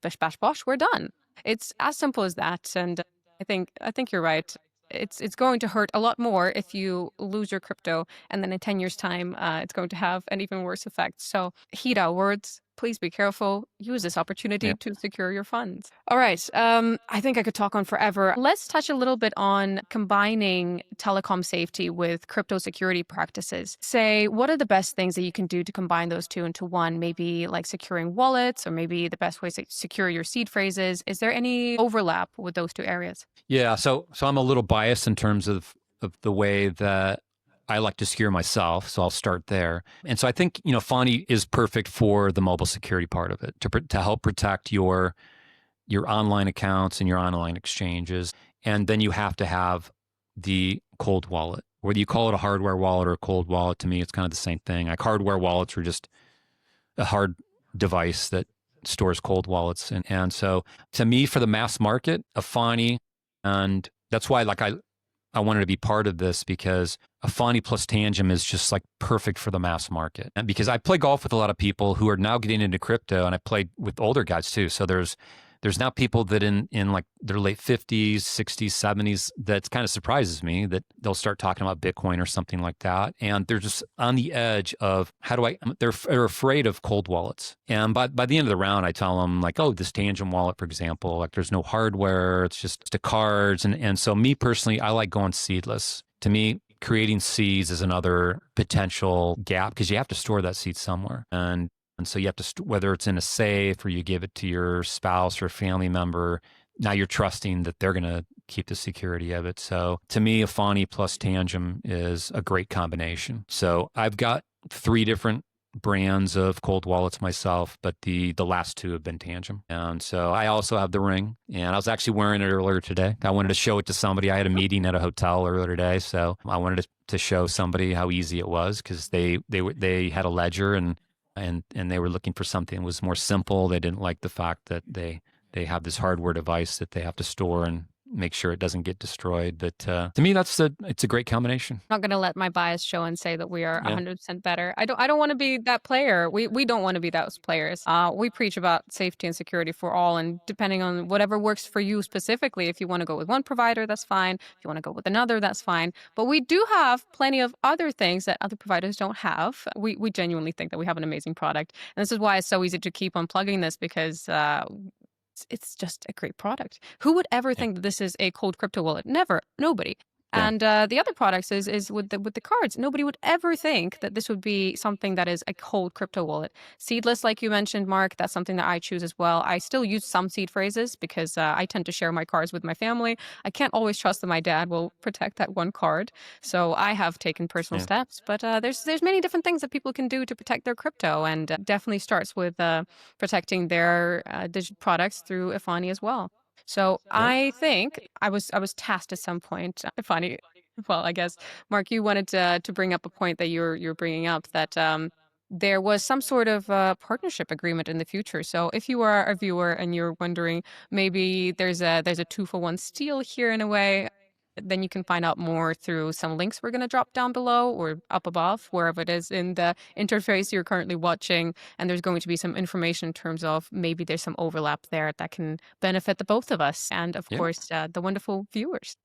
B: bish bash bosh, we're done. It's as simple as that. And I think you're right. It's going to hurt a lot more if you lose your crypto, and then in 10 years' time, it's going to have an even worse effect. So heed our words. Please be careful. Use this opportunity to secure your funds. All right. I think I could talk on forever. Let's touch a little bit on combining telecom safety with crypto security practices. Say, what are the best things that you can do to combine those two into one? Maybe like securing wallets, or maybe the best ways to secure your seed phrases. Is there any overlap with those two areas?
A: Yeah. So I'm a little biased in terms of the way that I like to secure myself, so I'll start there. And so I think, Efani is perfect for the mobile security part of it, to help protect your online accounts and your online exchanges. And then you have to have the cold wallet. Whether you call it a hardware wallet or a cold wallet, to me, it's kind of the same thing. Like hardware wallets are just a hard device that stores cold wallets. And so to me, for the mass market, Efani, and that's why I wanted to be part of this, because Efani plus Tangem is just like perfect for the mass market. And because I play golf with a lot of people who are now getting into crypto, and I played with older guys too. So there's now people that in like their late 50s, 60s, 70s, that kind of surprises me that they'll start talking about Bitcoin or something like that. And they're just on the edge of they're afraid of cold wallets. And by the end of the round, I tell them like, oh, this Tangem wallet, for example, like there's no hardware, it's just the cards. And so me personally, I like going seedless. To me, creating seeds is another potential gap because you have to store that seed somewhere. And so you have to, whether it's in a safe or you give it to your spouse or family member, now you're trusting that they're going to keep the security of it. So to me, Efani plus Tangem is a great combination. So I've got 3 different brands of cold wallets myself, but the last 2 have been Tangem. And so I also have the ring, and I was actually wearing it earlier today. I wanted to show it to somebody. I had a meeting at a hotel earlier today, so I wanted to show somebody how easy it was, because they had a ledger and they were looking for something that was more simple. They didn't like the fact that they have this hardware device that they have to store and make sure it doesn't get destroyed. But to me, it's a great combination.
B: I'm not going to let my bias show and say that we are 100% better. I don't want to be that player. We don't want to be those players. We preach about safety and security for all, and depending on whatever works for you specifically, if you want to go with one provider, that's fine. If you want to go with another, that's fine. But we do have plenty of other things that other providers don't have. We genuinely think that we have an amazing product. And this is why it's so easy to keep on plugging this, because it's just a great product. Who would ever think that this is a cold crypto wallet? Never. Nobody.
A: Yeah.
B: And the other products is with the cards. Nobody would ever think that this would be something that is a cold crypto wallet. Seedless, like you mentioned, Mark, that's something that I choose as well. I still use some seed phrases because I tend to share my cards with my family. I can't always trust that my dad will protect that one card. So I have taken personal steps. But there's many different things that people can do to protect their crypto, and definitely starts with protecting their digital products through Efani as well. So I think I was tasked at some point. Funny, well, I guess Mark, you wanted to bring up a point that you're bringing up, that there was some sort of partnership agreement in the future. So if you are a viewer and you're wondering, maybe there's a 2-for-1 steal here in a way, then you can find out more through some links we're going to drop down below or up above, wherever it is in the interface you're currently watching. And there's going to be some information in terms of maybe there's some overlap there that can benefit the both of us and, of course, the wonderful viewers.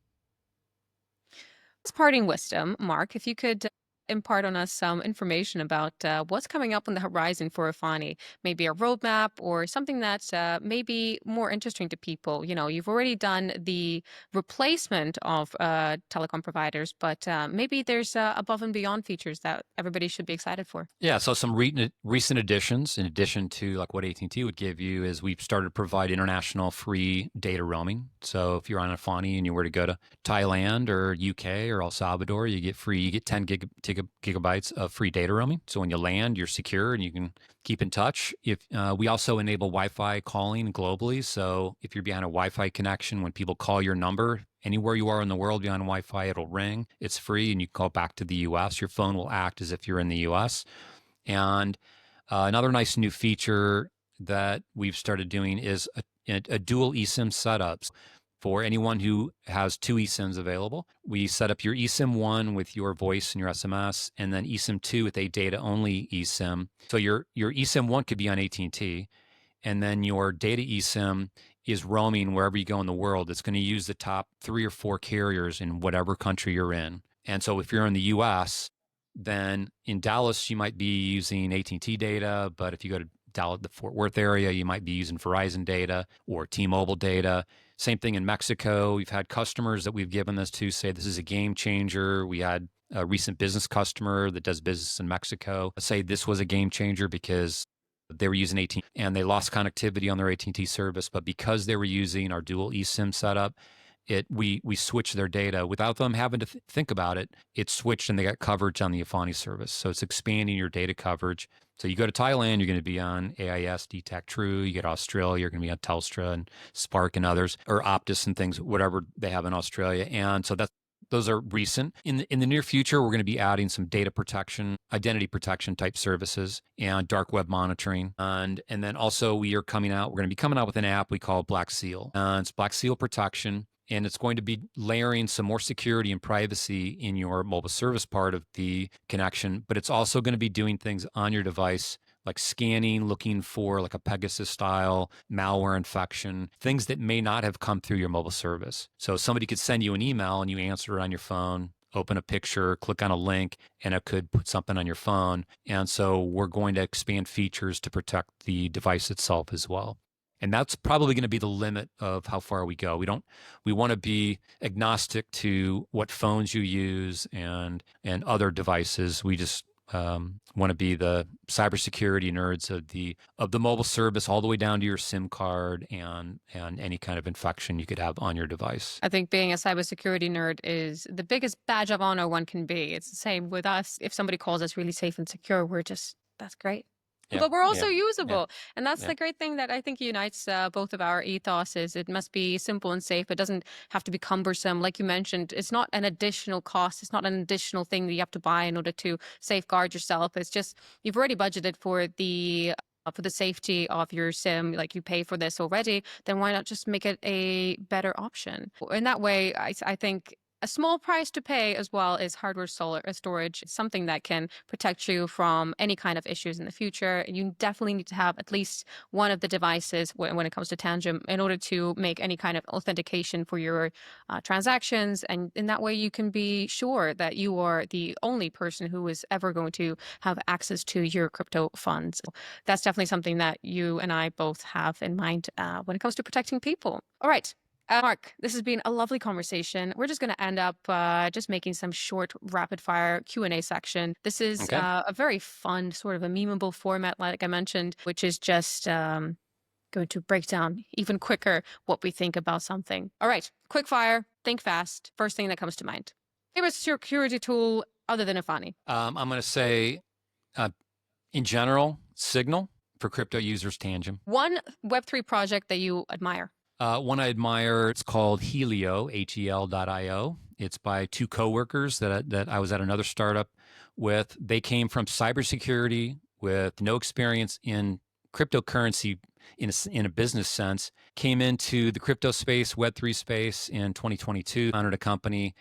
B: As parting wisdom, Mark, if you could impart on us some information about what's coming up on the horizon for Efani, maybe a roadmap or something that's maybe more interesting to people. You know, you've already done the replacement of telecom providers, but maybe there's above and beyond features that everybody should be excited for.
A: Yeah, so some recent additions, in addition to like what AT&T would give you, is we've started to provide international free data roaming. So if you're on Efani and you were to go to Thailand or UK or El Salvador, you get 10 gigabytes of free data roaming. So when you land, you're secure and you can keep in touch. If we also enable Wi-Fi calling globally. So if you're behind a Wi-Fi connection, when people call your number, anywhere you are in the world beyond Wi-Fi, it'll ring. It's free, and you call back to the U.S. Your phone will act as if you're in the U.S. And another nice new feature that we've started doing is a dual eSIM setup. For anyone who has 2 eSIMs available, we set up your eSIM 1 with your voice and your SMS, and then eSIM 2 with a data-only eSIM. So your eSIM 1 could be on AT&T, and then your data eSIM is roaming wherever you go in the world. It's going to use the top 3 or 4 carriers in whatever country you're in. And so if you're in the U.S., then in Dallas, you might be using AT&T data, but if you go to Dallas, the Fort Worth area, you might be using Verizon data or T-Mobile data. Same thing in Mexico. We've had customers that we've given this to say this is a game changer. We had a recent business customer that does business in Mexico say this was a game changer because they were using AT&T and they lost connectivity on their AT&T service, but because they were using our dual eSIM setup, we switch their data without them having to think about it. It's switched and they got coverage on the Efani service. So it's expanding your data coverage. So you go to Thailand, you're going to be on AIS, DTAC True. You get Australia, you're going to be on Telstra and Spark and others, or Optus and things, whatever they have in Australia. And so those are recent. In the near future, we're going to be adding some data protection, identity protection type services, and dark web monitoring. And then also we're going to be coming out with an app we call Black Seal. It's Black Seal protection. And it's going to be layering some more security and privacy in your mobile service part of the connection, but it's also going to be doing things on your device like scanning, looking for like a Pegasus style malware infection, things that may not have come through your mobile service. So somebody could send you an email and you answer it on your phone, open a picture, click on a link, and it could put something on your phone. And so we're going to expand features to protect the device itself as well. And that's probably going to be the limit of how far we go. We want to be agnostic to what phones you use and other devices. We just want to be the cybersecurity nerds of the mobile service, all the way down to your SIM card and any kind of infection you could have on your device.
B: I think being a cybersecurity nerd is the biggest badge of honor one can be. It's the same with us. If somebody calls us really safe and secure, that's great.
A: Yeah,
B: but we're also
A: yeah,
B: usable.
A: yeah,
B: And that's
A: yeah.
B: the great thing that I think unites both of our ethos is it must be simple and safe. It doesn't have to be cumbersome. Like you mentioned, it's not an additional cost. It's not an additional thing that you have to buy in order to safeguard yourself. It's just you've already budgeted for the safety of your SIM, like you pay for this already, then why not just make it a better option? In that way, I think a small price to pay as well is hardware storage. It's something that can protect you from any kind of issues in the future. You definitely need to have at least one of the devices when it comes to Tangem in order to make any kind of authentication for your transactions. And in that way, you can be sure that you are the only person who is ever going to have access to your crypto funds. That's definitely something that you and I both have in mind when it comes to protecting people. All right. Mark, this has been a lovely conversation. We're just going to end up just making some short rapid-fire Q&A section. This is
A: Okay.
B: A very fun, sort of a memeable format, like I mentioned, which is just going to break down even quicker what we think about something. All right, quick fire, think fast. First thing that comes to mind. Favorite security tool other than Efani?
A: I'm going to say, in general, Signal. For crypto users, Tangem.
B: One Web3 project that you admire?
A: One I admire, it's called Helio, HEL.io. It's by two coworkers that I was at another startup with. They came from cybersecurity with no experience in cryptocurrency in a business sense, came into the crypto space, Web3 space in 2022, founded a company,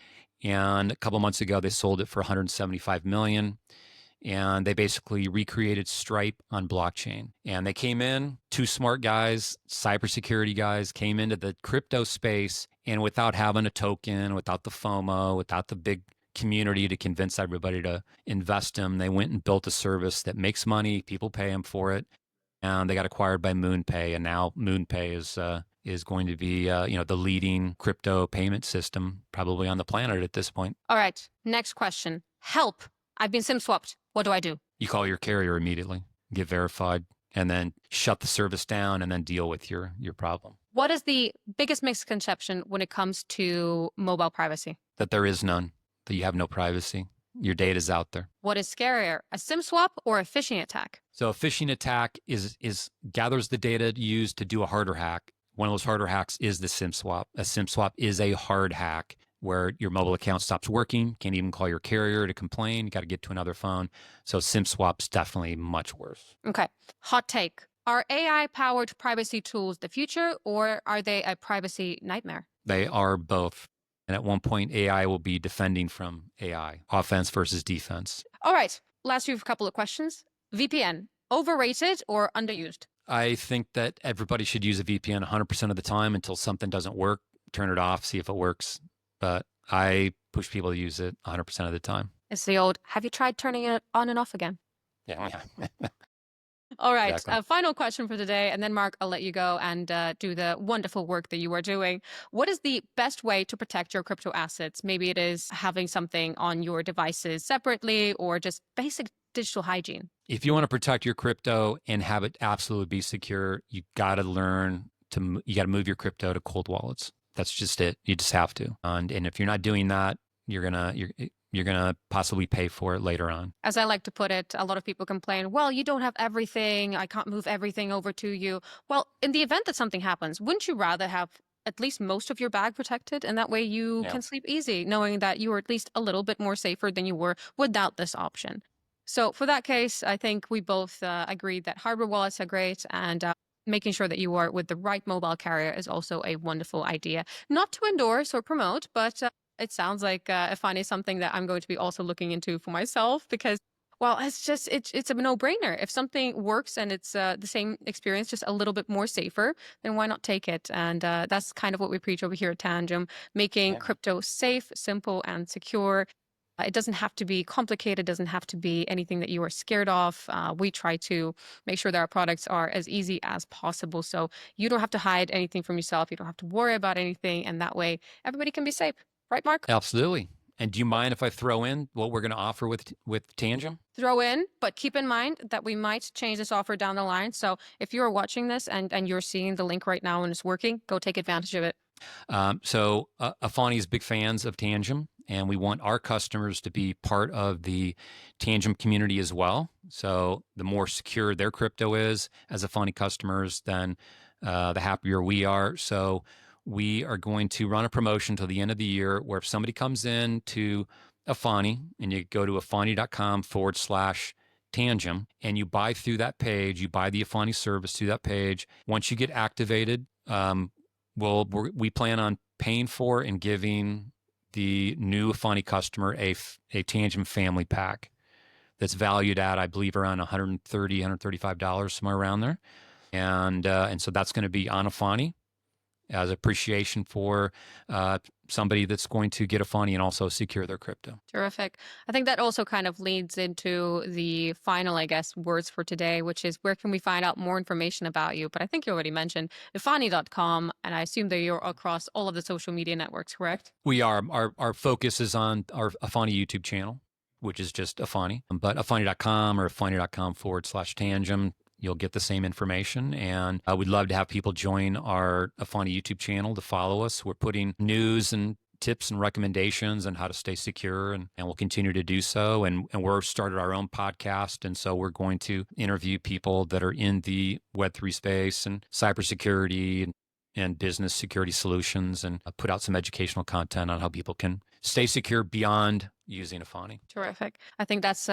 A: and a couple months ago, they sold it for $175 million. And they basically recreated Stripe on blockchain. And they came in, two smart guys, cybersecurity guys, came into the crypto space, and without having a token, without the FOMO, without the big community to convince everybody to invest in, they went and built a service that makes money, people pay them for it, and they got acquired by MoonPay, and now MoonPay is going to be the leading crypto payment system probably on the planet at this point.
B: All right, next question. Help. I've been SIM swapped. What do I do?
A: You call your carrier immediately, get verified, and then shut the service down and then deal with your problem.
B: What is the biggest misconception when it comes to mobile privacy?
A: That there is none, that you have no privacy. Your data's out there.
B: What is scarier, a SIM swap or a phishing attack?
A: So a phishing attack is gathers the data used to do a harder hack. One of those harder hacks is the SIM swap. A SIM swap is a hard hack where your mobile account stops working, can't even call your carrier to complain, you got to get to another phone. So SIM swap's definitely much worse.
B: Okay. Hot take. Are AI-powered privacy tools the future, or are they a privacy nightmare?
A: They are both. And at one point, AI will be defending from AI, offense versus defense.
B: All right. Last few couple of questions. VPN, overrated or underused?
A: I think that everybody should use a VPN 100% of the time until something doesn't work. Turn it off, see if it works. But I push people to use it 100% of the time.
B: It's the old, have you tried turning it on and off again?
A: Yeah.
B: All right.
A: Exactly.
B: Final question for today. And then, Mark, I'll let you go and do the wonderful work that you are doing. What is the best way to protect your crypto assets? Maybe it is having something on your devices separately or just basic digital hygiene.
A: If you want to protect your crypto and have it absolutely be secure, you got to move your crypto to cold wallets. That's just it. You just have to. And if you're not doing that, you're gonna possibly pay for it later on.
B: As I like to put it, a lot of people complain, well, you don't have everything. I can't move everything over to you. Well, in the event that something happens, wouldn't you rather have at least most of your bag protected? And that way you
A: Yeah.
B: can sleep easy, knowing that you are at least a little bit more safer than you were without this option. So for that case, I think we both agreed that hardware wallets are great, and making sure that you are with the right mobile carrier is also a wonderful idea. Not to endorse or promote, but it sounds like Efani is something that I'm going to be also looking into for myself because, well, it's a no-brainer. If something works and it's the same experience, just a little bit more safer, then why not take it? And that's kind of what we preach over here at Tangem, making crypto safe, simple, and secure. It doesn't have to be complicated, doesn't have to be anything that you are scared of. We try to make sure that our products are as easy as possible. So you don't have to hide anything from yourself. You don't have to worry about anything. And that way, everybody can be safe. Right, Mark?
A: Absolutely. And do you mind if I throw in what we're going to offer with Tangem?
B: Throw in, but keep in mind that we might change this offer down the line. So if you're watching this and you're seeing the link right now and it's working, go take advantage of it.
A: Efani is big fans of Tangem, and we want our customers to be part of the Tangem community as well. So the more secure their crypto is as Efani customers, then the happier we are. So we are going to run a promotion till the end of the year where if somebody comes in to Efani and you go to efani.com/Tangem and you buy through that page, you buy the Efani service through that page, once you get activated, we plan on paying for and giving the new Efani customer a Tangem family pack that's valued at, I believe, around $130, $135, somewhere around there. And so that's going to be on Efani as appreciation for somebody that's going to get Efani and also secure their crypto.
B: Terrific. I think that also kind of leads into the final, I guess, words for today, which is where can we find out more information about you? But I think you already mentioned Efani.com, and I assume that you're across all of the social media networks, correct?
A: We are. Our focus is on our Efani YouTube channel, which is just Efani. But Efani.com or Efani.com/Tangem, you'll get the same information. And we'd love to have people join our Efani YouTube channel to follow us. We're putting news and tips and recommendations on how to stay secure, and we'll continue to do so. And we're started our own podcast. And so we're going to interview people that are in the Web3 space and cybersecurity and business security solutions, and put out some educational content on how people can stay secure beyond using Efani.
B: Terrific. I think that's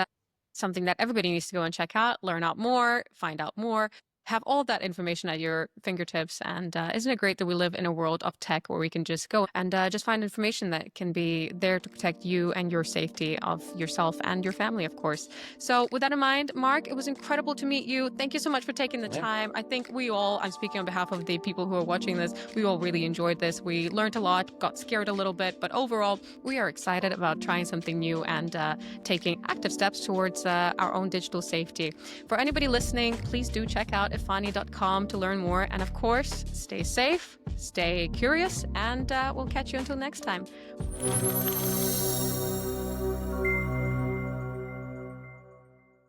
B: something that everybody needs to go and check out, learn out more, find out more, have all of that information at your fingertips. And isn't it great that we live in a world of tech where we can just go and just find information that can be there to protect you and your safety of yourself and your family, of course. So with that in mind, Mark, it was incredible to meet you. Thank you so much for taking the time. I think we all, I'm speaking on behalf of the people who are watching this, we all really enjoyed this. We learned a lot, got scared a little bit, but overall, we are excited about trying something new and taking active steps towards our own digital safety. For anybody listening, please do check out Efani.com to learn more. And of course, stay safe, stay curious, and we'll catch you until next time.